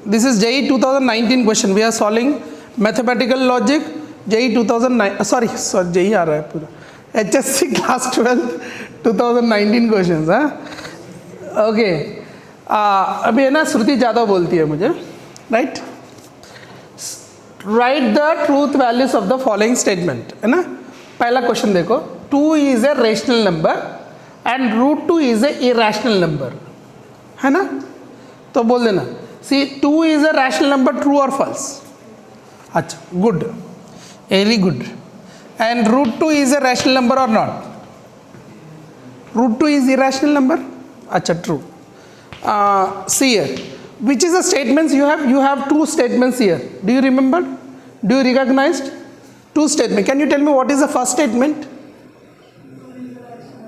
This is JEE 2019 question. We are solving mathematical logic JEE 2009. Sorry, JEE आ रहा है पूरा. HSC class 12 2019 questions. हाँ. Okay. अभी है ना श्रुति ज़्यादा बोलती है मुझे. Right? Write the truth values of the following statement. है ना? पहला क्वेश्चन देखो. 2 is a rational number and root 2 is a irrational number. है ना? तो बोल देना. See, 2 is a rational number, true or false? अच्छा, good, very good. And root 2 is a rational number or not? Root 2 is irrational number? अच्छा, true. See here, which is the statements you have? You have two statements here. Do you remember? Do you recognize? Two statements. Can you tell me what is the first statement?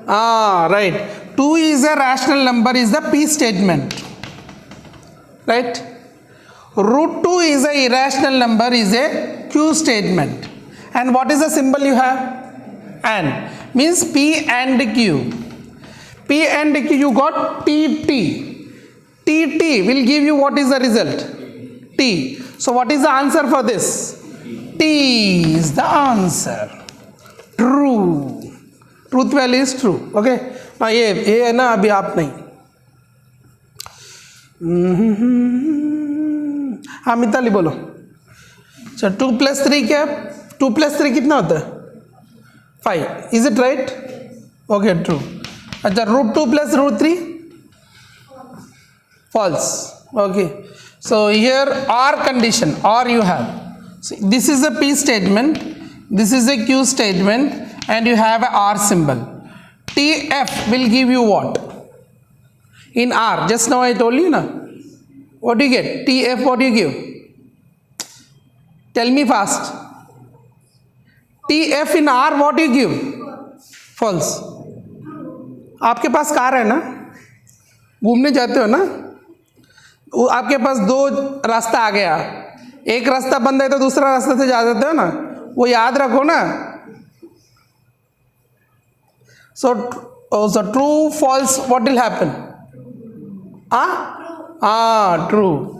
Right. 2 is a rational number is the P statement. Right? Root 2 is a irrational number is a Q statement. And what is the symbol you have? And. Means P and Q. P and Q you got TT. TT will give you what is the result? T. So what is the answer for this? T is the answer. True. Truth value is true. Okay. Now ये है ना अभी आप नहीं. हाँ मिताली बोलो. अच्छा 2 + 3 क्या? 2 + 3 कितना होता है? 5. Is it right? Okay, true. अच्छा root 2 + root 3? False. Okay. So here or condition or you have. See, this is a P statement. This is a Q statement, and you have a R symbol. TF will give you what? In R, just now I told you na. What do you get? TF, what do you give? Tell me fast. TF in R, what do you give? False. आपके पास car है ना, घूमने जाते हो ना, आपके पास दो रास्ता आ गया, एक रास्ता बंद है तो दूसरा रास्ता से जा जाते हो ना, वो याद रखो ना. So true, false, what will happen? True.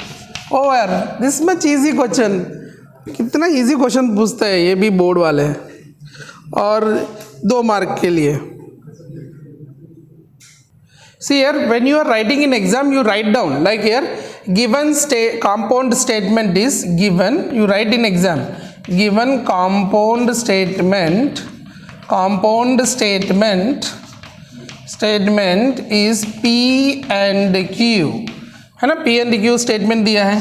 Oh यार, this much easy question. कितना easy question पूछता है ये भी बोर्ड वाले, और 2 मार्क के लिए. See here, when you are writing in exam, you write down like here, given compound statement is given. You write in exam, given compound statement is P and Q. है ना, P and Q statement दिया है.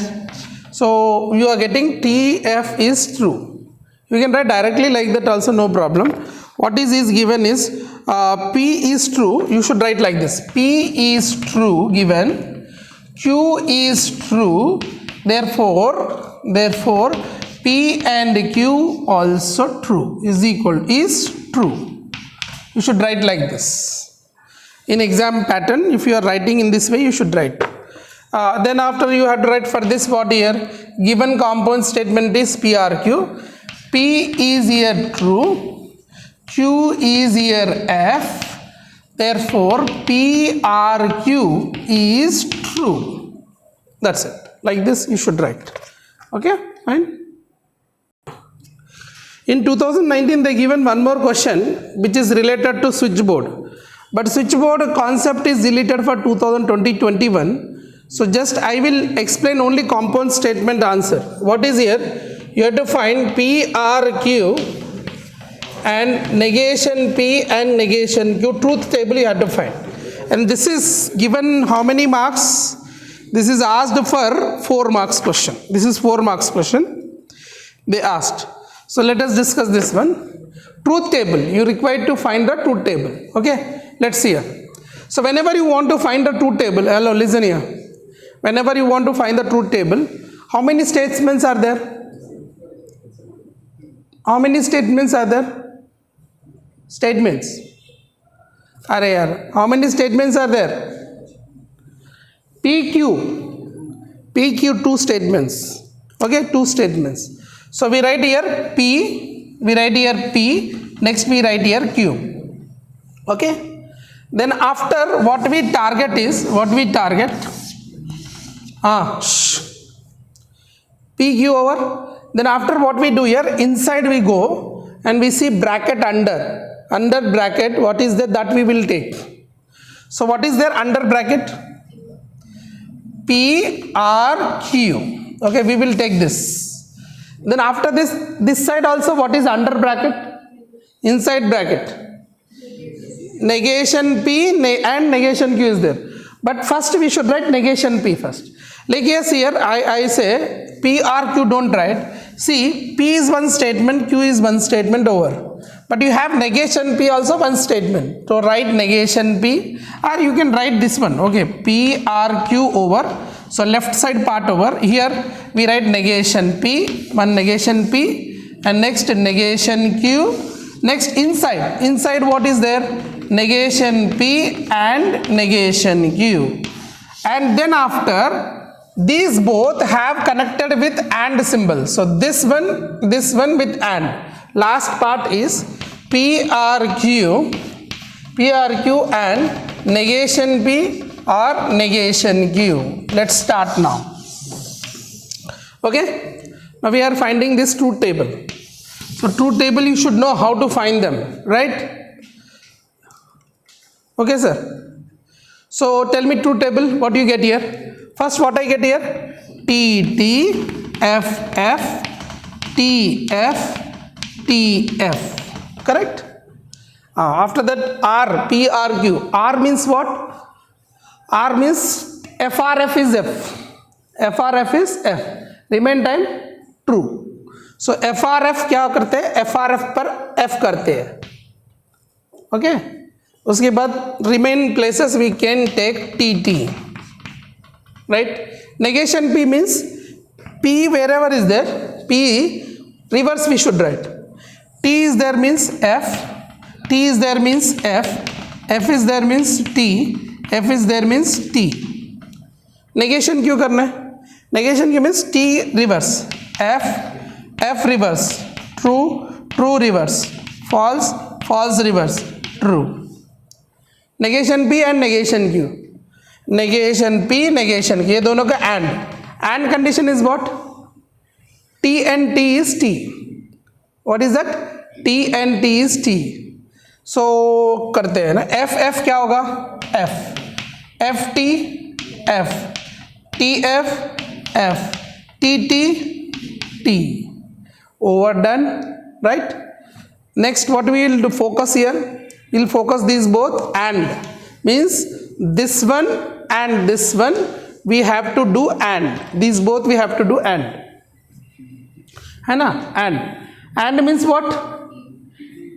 So you are getting TF is true. You can write directly like that also, no problem. What is given is P is true. You should write like this. P is true given. Q is true. Therefore P and Q also true is true. You should write like this. In exam pattern, if you are writing in this way, you should write. Then after you have to write for this what here, given compound statement is PRQ. P is here true, Q is here F, therefore PRQ is true. That's it. Like this you should write. Okay, fine. In 2019 they given one more question which is related to switchboard, but switchboard concept is deleted for 2020-21. So just I will explain only compound statement answer. What is here? You have to find PRQ and negation P and negation Q. Truth table you have to find. And this is given how many marks? This is asked for 4 marks question. This is 4 marks question they asked. So let us discuss this one. Truth table, you required to find the truth table. Okay, let's see here. So whenever you want to find the truth table, hello, listen here. Whenever you want to find the truth table, how many statements are there? How many statements are there? Statements. Arey yaar, how many statements are there? PQ 2 statements. Okay, 2 statements. So we write here P, next we write here Q. Okay. Then after what we target is, PQ over. Then after what we do here, inside we go and we see bracket under bracket, what is there that we will take. So what is there under bracket? PRQ. Okay, we will take this. Then after this side also, what is under bracket? Inside bracket, negation P and negation Q is there. But first we should write negation P first. Like yes, here I say PRQ don't write. See, P is one statement, Q is one statement over. But you have negation P also one statement. So write negation P, or you can write this one. Okay, PRQ over. So left side part over. Here we write negation P, one negation P, and next negation Q. Next inside what is there? Negation P and negation Q. And then after, these both have connected with AND symbol. So this one with AND. Last part is PRQ and negation P or negation Q. Let's start now. Okay, now we are finding this truth table. So truth table, you should know how to find them, right? Okay, sir. So tell me truth table, what do you get here? First, what I get here? TT, FF, TF, TF. Correct? After that, R, PRQ. R means what? R means FRF is F. FRF is F. Remain time true. So FRF क्या करते हैं? FRF पर F करते हैं. Okay? उसके बाद remain places we can take TT. Right? Negation P means P wherever is there, P reverse we should write. T is there means F, T is there means F, F is there means T, F is there means T. Negation क्यों करना है? Negation Q means T reverse, F reverse, true reverse, false reverse, true. Negation P and negation Q. Negation P, negation Q. ये दोनों का and condition is what? T and T is T. What is that? T and T is T. So करते हैं ना. F क्या होगा? F. F T F. T F F. T T T. Overdone, right? Next, what we will do, focus here? We will focus these both and means this one and this one we have to do and. These both we have to do and. है ना? And means what?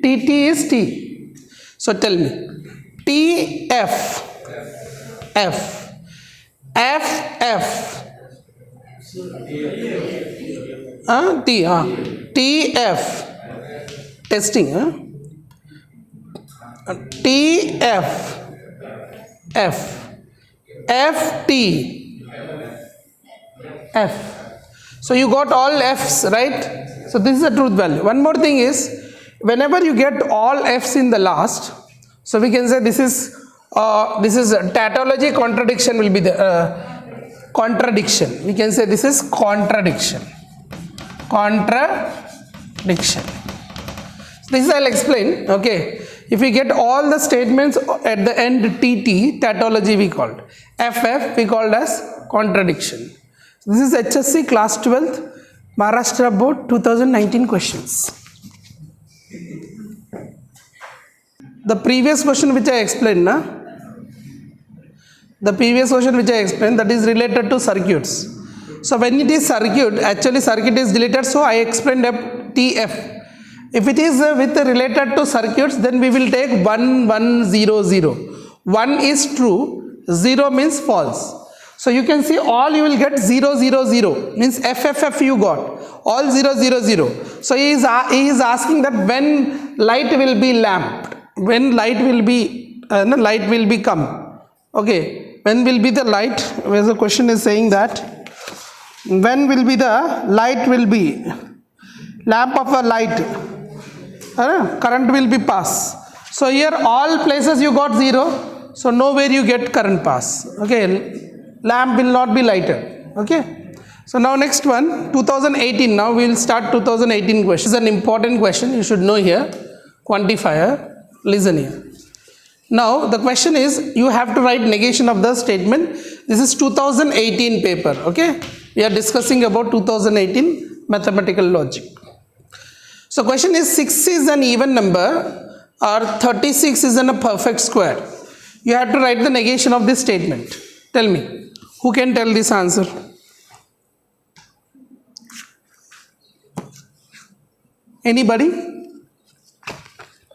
TT is T. So tell me. T F F F F T F testing T F F F T F. So you got all F's, right? So this is the truth value. One more thing is, whenever you get all F's in the last, so we can say this is tautology contradiction will be the contradiction. We can say this is contradiction. Contradiction. This I'll explain. Okay. If we get all the statements at the end TT, tautology we called. FF we called as contradiction. This is HSC class 12th Maharashtra Board 2019 questions. The previous question which I explained, that is related to circuits. So when it is circuit, actually circuit is deleted, so I explained TF. If it is related to circuits, then we will take 1, 1, 0, 0. 1 is true, 0 means false. So you can see all you will get 0, 0, 0 means FFF you got, all 0, 0, 0. So he is asking that when light will be lamped, when light will be come. Okay, when will be the light? Where the question is saying that when will be the light will be lamp of a light, current will be pass. So here all places you got 0, so nowhere you get current pass. Okay, lamp will not be lighted. Okay, So now next one, 2018. Now we will start 2018 question. This is an important question. You should know here. Quantifier. Listen here. Now the question is, you have to write negation of the statement. This is 2018 paper. Okay. We are discussing about 2018 mathematical logic. So question is, 6 is an even number or 36 is in a perfect square. You have to write the negation of this statement. Tell me, who can tell this answer? Anybody?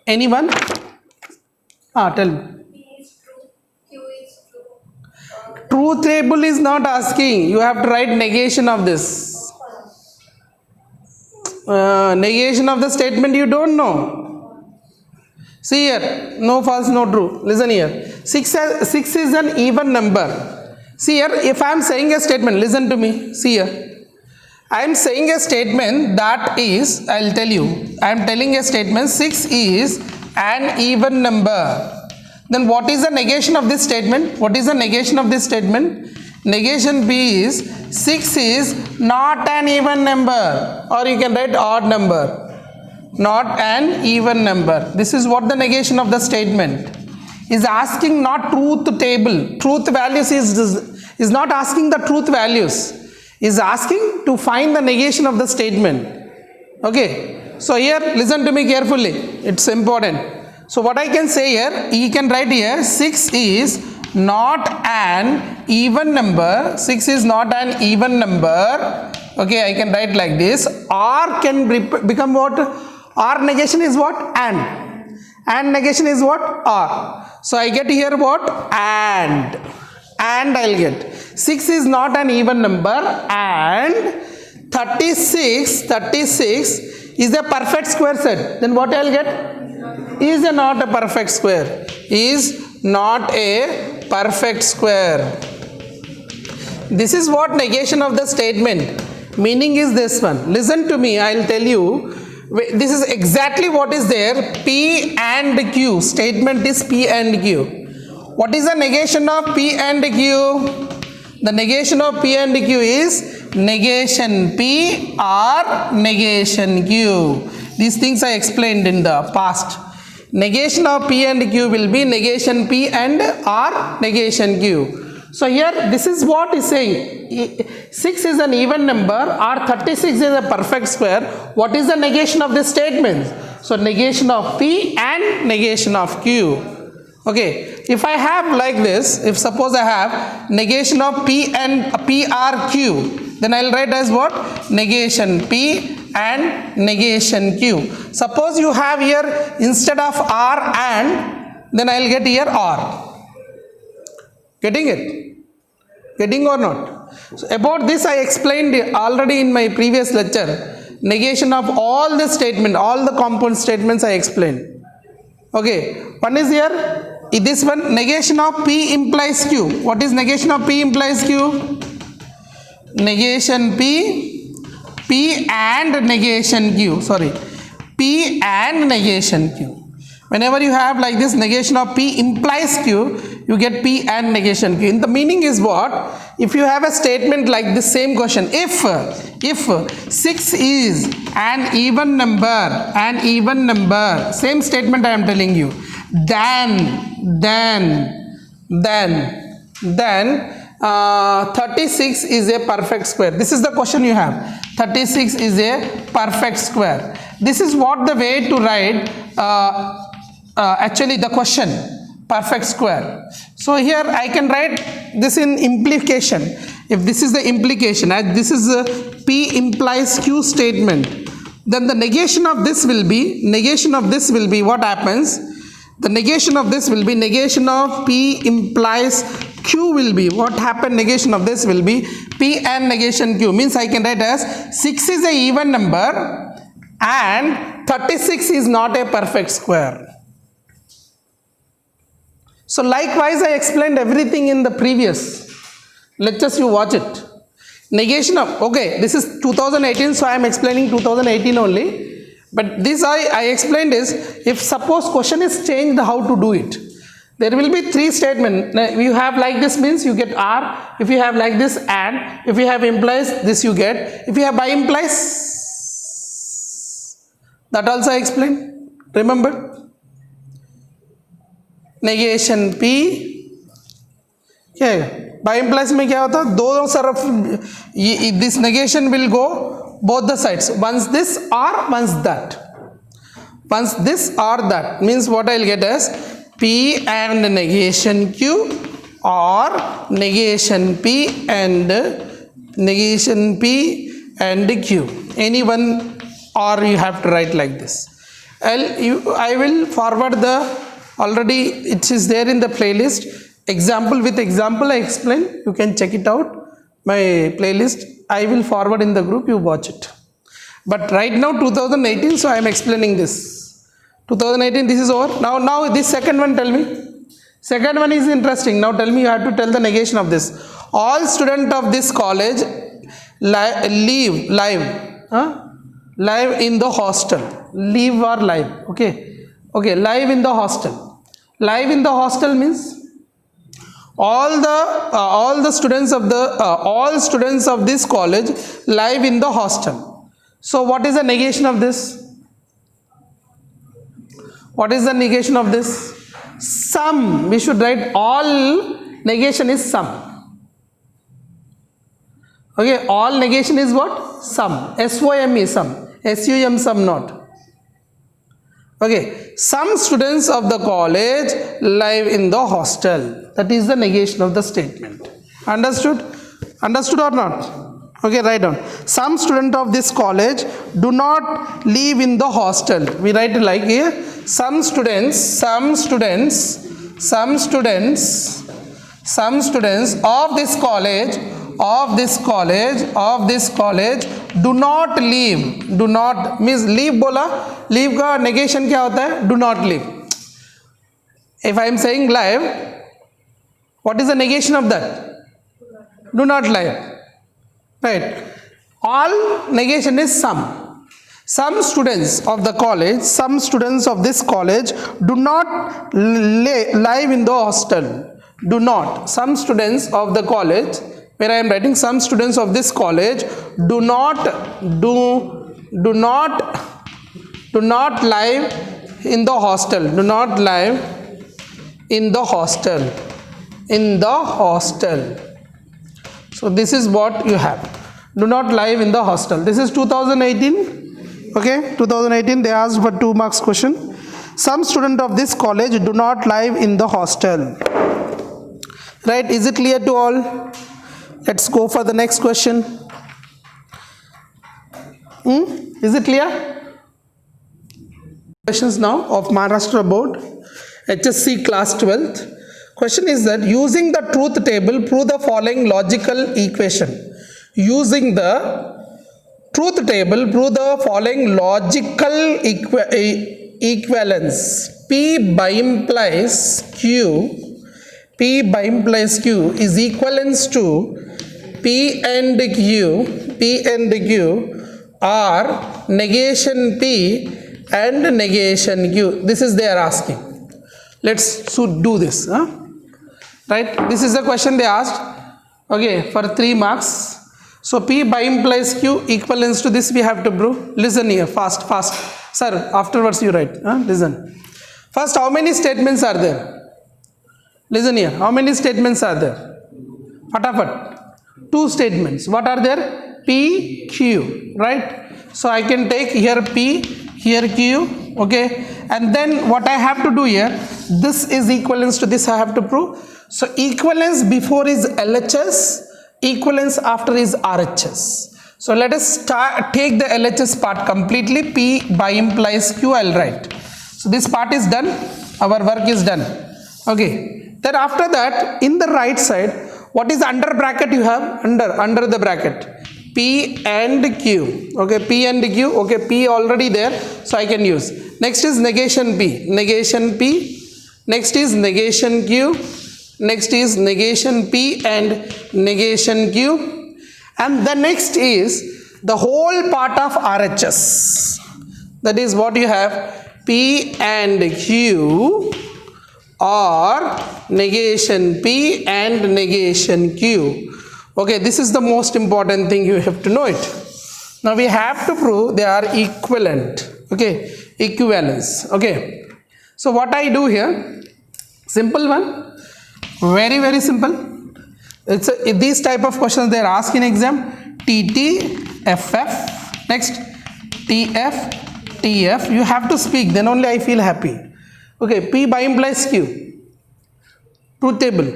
Anyone? Tell me. P is true, Q is true. Truth table is not asking. You have to write negation of this. Negation of the statement you don't know. See here, no false, no true. Listen here. 6 is an even number. See here, if I am saying a statement, listen to me. See here. I am saying a statement that is, I will tell you. I am telling a statement 6 is an even number. Then what is the negation of this statement? What is the negation of this statement? Negation B is 6 is not an even number, or you can write odd number. Not an even number. This is what the negation of the statement is asking. Not truth table. Truth values is not asking the truth values. Is asking to find the negation of the statement. Okay. So here listen to me carefully. It's important. So what I can say here, you can write here 6 is not an even number. 6 is not an even number. Okay, I can write like this. Or can become what? Or negation is what? And negation is what? Or. So I get here what? And I'll get 6 is not an even number and 36 is a perfect square set. Then what I'll get? Is not a perfect square. Is not a perfect square. This is what negation of the statement. Meaning is this one. Listen to me, I'll tell you. This is exactly what is there. P and Q. Statement is P and Q. What is the negation of P and Q? The negation of P and Q is negation P or negation Q. These things I explained in the past. Negation of P and Q will be negation P and or negation Q. So here this is what is saying. 6 is an even number or 36 is a perfect square. What is the negation of this statement? So negation of P and negation of Q. Okay, if I have like this, if suppose I have negation of P and P or Q, then I will write as what? Negation P and negation Q. Suppose you have here instead of R and, then I will get here R. Getting it? Getting or not? So about this I explained already in my previous lecture. Negation of all the statement, all the compound statements I explained. Okay, one is here, this one, negation of P implies Q. What is negation of P implies Q? Negation P and negation Q. Sorry, P and negation Q. Whenever you have like this negation of P implies Q, you get P and negation Q. And the meaning is what? If you have a statement like this same question, if 6 is an even number, same statement I am telling you, then 36 is a perfect square. This is the question you have. 36 is a perfect square. This is what the way to write actually the question, perfect square. So here I can write this in implication. If this is the implication, as this is a P implies Q statement, then the negation of this will be what happens? The negation of this will be negation of P implies Q will be what happened? Negation of this will be P and negation Q. Means I can write as 6 is a even number and 36 is not a perfect square. So likewise I explained everything in the previous lectures, you watch it. Negation of, okay, this is 2018, so I am explaining 2018 only. But this I explained is, if suppose question is changed, how to do it. There will be three statements. Now, you have like this means you get R. If you have like this and. If you have implies, this you get. If you have by implies, that also I explained. Remember? Negation P. Okay. By implies में क्या होता? दोनों तरफ this negation will go both the sides. Once this or once that. Once this or that means what I will get as P and negation Q or negation P and Q. Any one or you have to write like this. I will forward the already it is there in the playlist. Example with example I explain. You can check it out. My playlist I will forward in the group. You watch it. But right now 2018, so I am explaining this. 2018 this is over. Now this second one, tell me. Second one is interesting. Now tell me, you have to tell the negation of this. All students of this college live in the hostel. Live or live. Okay, live in the hostel. Live in the hostel means all the students of the all students of this college live in the hostel. So what is the negation of this? What is the negation of this? Some. We should write all negation is some. Okay, all negation is what? Some. S-O-M-E, some. S-U-M, some not. Okay, some students of the college live in the hostel. That is the negation of the statement. Understood? Understood or not? Okay, write down. Some student of this college do not live in the hostel. We write like here. Some students of this college do not live. Do not means leave बोला. Leave का negation क्या होता है? Do not live. If I am saying live, what is the negation of that? Do not live. Right. All negation is some. Some students of the college, some students of this college do not live in the hostel. Do not. Some students of the college, where I am writing some students of this college do not live in the hostel. Do not live in the hostel. In the hostel. So this is what you have. Do not live in the hostel. This is 2018. Okay, 2018 they asked for 2 marks question. Some student of this college do not live in the hostel. Right, is it clear to all? Let's go for the next question. Is it clear? Questions now of Maharashtra Board, HSC class 12th. Question is that using the truth table, prove the following logical equation. Using the truth table, prove the following logical equivalence. P by implies Q is equivalence to P and Q are negation P and negation Q. This is they are asking. Let's do this. Right? This is the question they asked. Okay, for 3 marks. So P by implies Q equivalence to this we have to prove. Listen here, fast. Sir, afterwards you write. Listen. First, how many statements are there? Listen here. How many statements are there? Fatafat. 2 statements. What are there? P, Q. Right? So I can take here P, here Q. Okay. And then what I have to do here, this is equivalence to this I have to prove. So equivalence before is LHS. Equivalence after is RHS. So let us take the LHS part completely. P by implies Q I'll write. So this part is done. Our work is done. Okay. Then after that, in the right side, what is under bracket you have? Under the bracket. P and Q. Okay. P and Q. Okay. P already there. So I can use. Next is negation P. Negation P. Next is negation Q. Next is negation P and negation Q, and the next is the whole part of RHS. That is what you have. P and Q or negation P and negation Q. Okay, this is the most important thing, you have to know it. Now we have to prove they are equivalent. Okay, equivalence. Okay, so what I do here, simple one, very simple. It's these type of questions they are asked in exam. TT, FF, next TF, TF. You have to speak, then only I feel happy. Okay, P by implies Q. Truth table.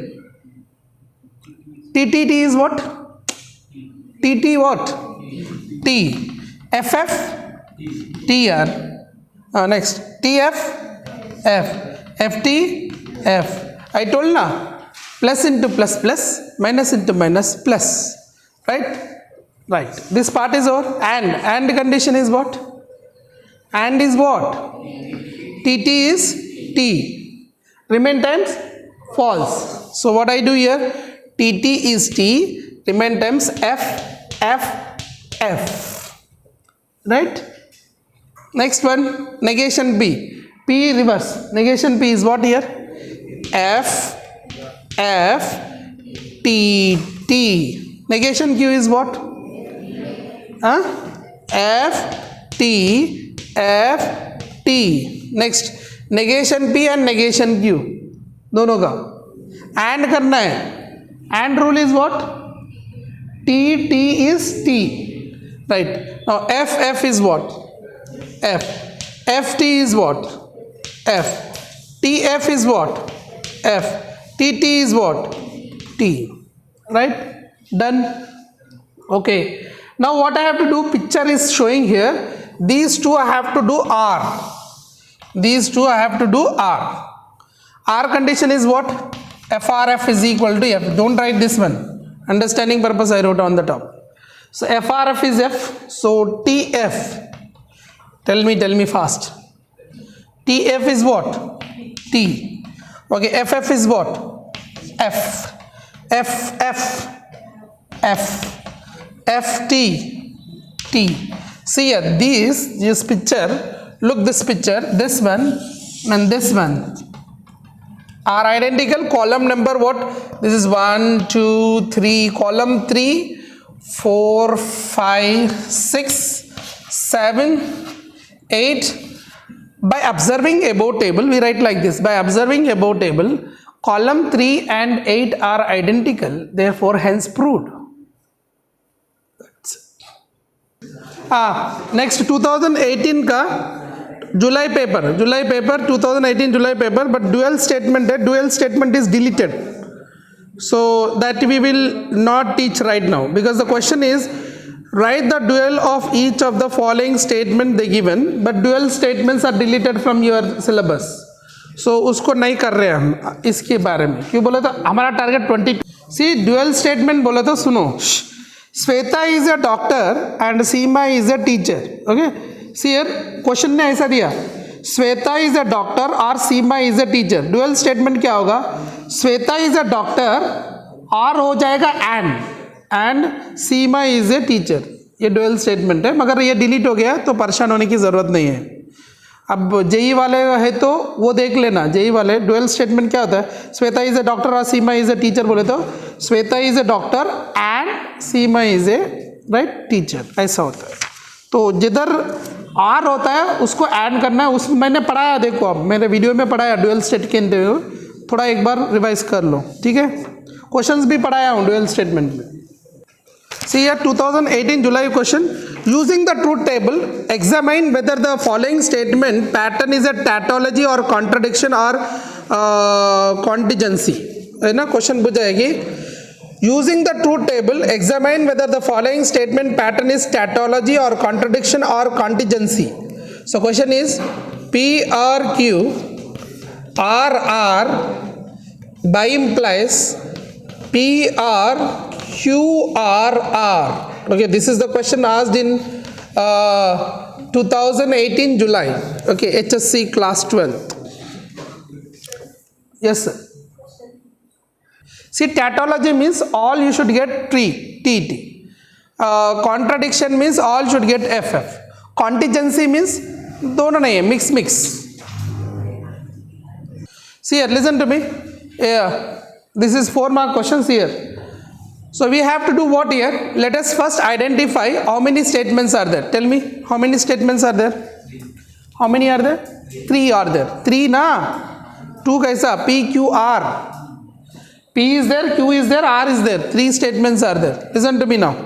TTT is what? TT what? T. FF, TR. Next TF, F. FT, F. I told na. Plus into plus plus, minus into minus plus, right? Right. This part is over. And condition is what? And is what? TT is T. Remain times false. So what I do here? TT is T. Remain times F, F, F. Right? Next one, negation P. P reverse. Negation P is what here? F, F, T, T. Negation Q is what? F, T, F, T. Next, negation P and negation Q. दोनों का and करना है. And rule is what? T, T is T. Right. Now F, F is what? F. F, T is what? F. T, F is what? F. TT is what? T. Right? Done. Okay. Now what I have to do, picture is showing here. These two I have to do R. These two I have to do R. R condition is what? FRF is equal to F. Don't write this one. Understanding purpose I wrote on the top. So FRF is F. So TF. Tell me fast. TF is what? T. Okay, FF is what? F. F, F, F, FT, T. See here, this picture, look this picture, this one and this one are identical. Column number what? This is 1, 2, 3, column 3, 4, 5, 6, 7, 8. By observing above table, we write like this. By observing above table, column 3 and 8 are identical. Therefore, hence proved. Next 2018 ka July paper 2018 July paper, but dual statement is deleted. So that we will not teach right now, because the question is write the dual of each of the following statement they given, but dual statements are deleted from your syllabus. So उसको नहीं कर रहे हम इसके बारे में. क्यों बोला था? हमारा टारगेट 20. See, dual statement बोला तो सुनो. Sweta is a doctor and Seema is a teacher. Okay. See here, question ने ऐसा दिया. Sweta is a doctor or Seema is a teacher. Dual statement क्या होगा? Sweta is a doctor और हो जाएगा and Seema is a teacher. ये dual statement है, मगर ये delete हो गया तो परेशान होने की ज़रूरत नहीं है. अब जेई वाले है तो वो देख लेना. जेई वाले डुअल स्टेटमेंट क्या होता है? श्वेता इज ए डॉक्टर और सीमा इज ए टीचर बोले तो Shweta is a doctor and Seema is a right teacher, ऐसा होता है. तो जिधर आर होता है उसको ऐड करना है. उस मैंने पढ़ाया, देखो अब मेरे वीडियो में पढ़ाया डुअल स्टेट के इंटरव्यू, थोड़ा एक बार रिवाइज कर लो. ठीक है, क्वेश्चंस भी पढ़ाया हूँ डुअल स्टेटमेंट में. See here, 2018 July question. Using the truth table, examine whether the following statement pattern is a tautology or contradiction or contingency. है ना, क्वेश्चन पूछ जाएगी. Using the truth table, examine whether the following statement pattern is tautology or contradiction or contingency. So question is P R Q R R by implies P R Q R R. Okay, this is the question asked in 2018 July. Okay, HSC class 12th. Yes sir. See, tautology means all you should get TT. Contradiction means all should get FF. Contingency means दोनों नहीं है, mix. See here, listen to me. Yeah, this is 4 mark questions here. So we have to do what here? Let us first identify how many statements are there. Tell me, how many statements are there? How many are there? 3 are there. 3 na? 2 kaisa? P, Q, R. P is there, Q is there, R is there. 3 statements are there. Listen to me now.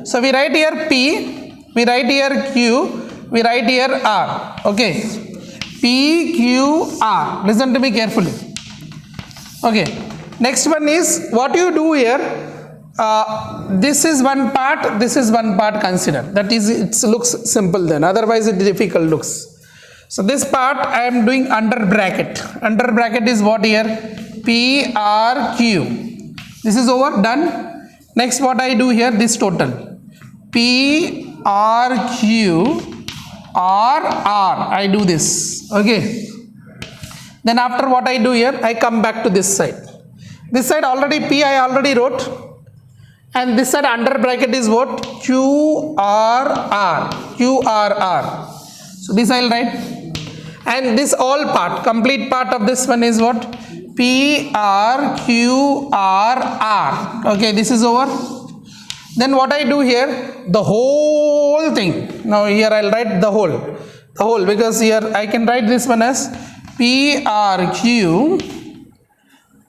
So we write here P, we write here Q, we write here R. Okay. P, Q, R. Listen to me carefully. Okay. Next one is what you do here. This is one part, this is one part consider. That is, it looks simple then. Otherwise, it difficult looks. So this part I am doing under bracket. Under bracket is what here? P, R, Q. This is over, done. Next what I do here? This total. P, R, Q, R, R. I do this. Okay. Then after what I do here? I come back to this side. This side already P I already wrote. And this side under bracket is what? Q, R, R. Q, R, R. So this I will write. And this all part, complete part of this one is what? P, R, Q, R, R. Okay, this is over. Then what I do here? The whole thing. Now here I will write the whole. The whole, because here I can write this one as P, R, Q,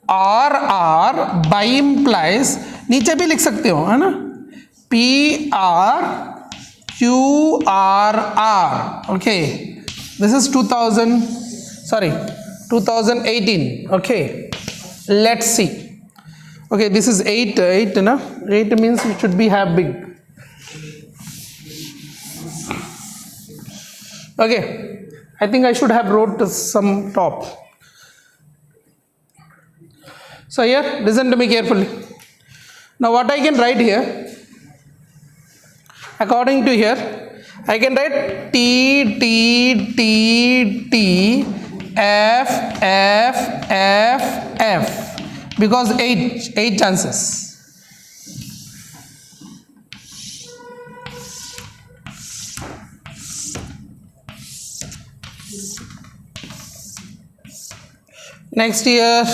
R, R by implies, नीचे भी लिख सकते हो है ना, P, R, Q, R, R. Okay, this is 2018. Okay, let's see. Okay, this is 8 na? 8 means it should be have big. Okay, I think I should have wrote some top. So here, listen to me carefully. Now what I can write here? According to here, I can write T, T, T, T, F, F, F, F. Because 8 chances. Next here,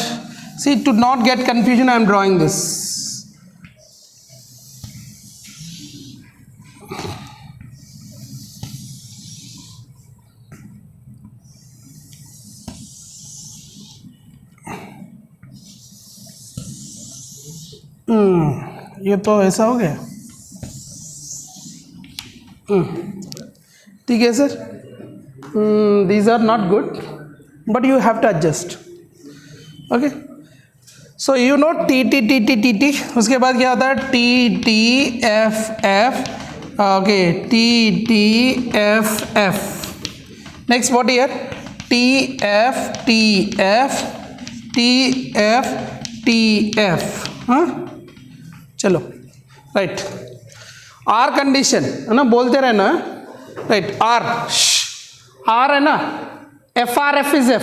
see, to not get confusion, I am drawing this. ये तो ऐसा हो गया. ठीक है sir. These are not good, but you have to adjust. Okay. So you know T, T, T, T, T, T. उसके बाद क्या होता है? T, T, F, F. Okay. T, T, F, F. Next what here? T, F, T, F, T, F, T, F. हाँ? चलो. Right. R condition है ना, बोलते रहना. Right. R. R है ना. F, R, F is F.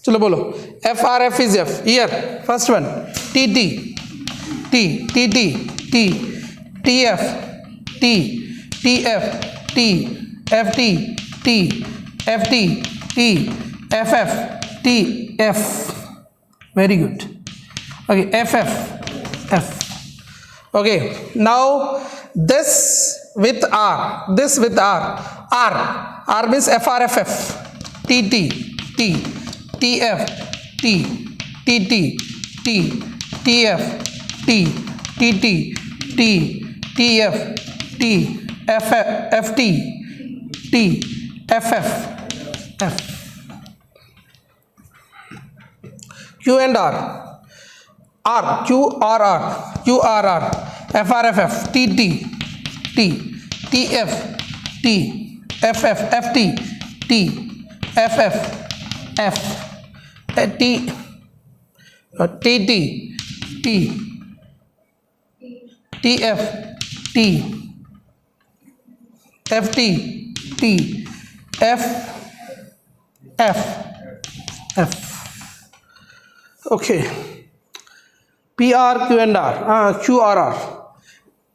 चलो बोलो. F, R, F is F. Here, first one. T, T, T, T, T, T, T, F, T, T, F, T, F, T, T, F, T, T, F, F, T, F. Very good. Okay, F, F, F. Okay, now this with R, this with R. R, R means F, R, F, F. T, T, T, T, F, T, T, T, T, T, F, T, T, T, T, T, F, T, F, F, T, T, F, F, F. Q and R. R, Q, R, R, Q, R, R, F, R, F, F, T, T, T, T, F, T, F, F, F, T, T, F, F, F, T, T, T, T, T, F, T, F, T, T, F, F, F. Okay. P, R, Q and R. Q, R, R.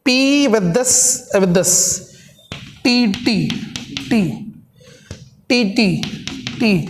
P with this, T, T, T, T, T, T,